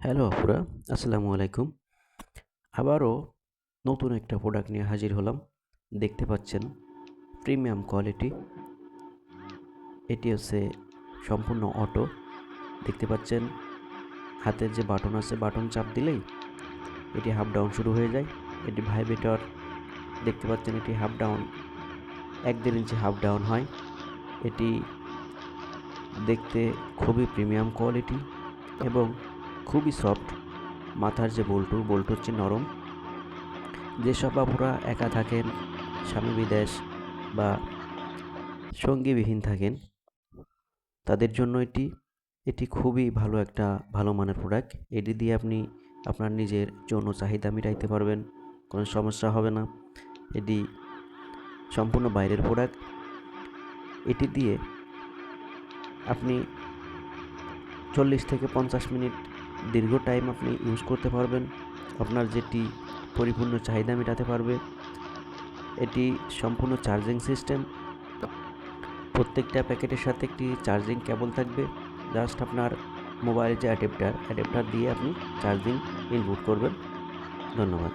Hello আপুরা, আসসালামু আলাইকুম। আবারও নতুন একটা প্রোডাক্ট নিয়ে হাজির হলাম। দেখতে পাচ্ছেন প্রিমিয়াম কোয়ালিটি। এটি হচ্ছে সম্পূর্ণ অটো। দেখতে পাচ্ছেন হাতের যে বাটন আছে, বাটন চাপ দিলেই এটি হাফ ডাউন শুরু হয়ে যায়। এটি ভাইব্রেটর। দেখতে পাচ্ছেন এটি হাফ ডাউন 1-1.5 ইঞ্চি হাফ ডাউন হয়। এটি দেখতে খুবই প্রিমিয়াম কোয়ালিটি এবং খুবই সফট। মাথার যে বল্টু হচ্ছে নরম। যেসব আপুরা একা থাকেন, স্বামী বিদেশ বা সঙ্গীবিহীন থাকেন, তাদের জন্য এটি খুবই ভালো মানের প্রোডাক্ট। এটি দিয়ে আপনি আপনার নিজের যৌন চাহিদা মিটাইতে পারবেন, কোনো সমস্যা হবে না। এটি সম্পূর্ণ বাইরের প্রোডাক্ট। এটি দিয়ে আপনি 40 থেকে 50 মিনিট দীর্ঘ টাইম আপনি ইউজ করতে পারবেন। আপনার যেটি পরিপূর্ণ চাহিদা মেটাতে পারবে। এটি সম্পূর্ণ চার্জিং সিস্টেম। প্রত্যেকটা প্যাকেটের সাথে একটি চার্জিং কেবল থাকবে। জাস্ট আপনার মোবাইলের যে অ্যাডাপ্টার দিয়ে আপনি চার্জিং ইনপুট করবেন। ধন্যবাদ।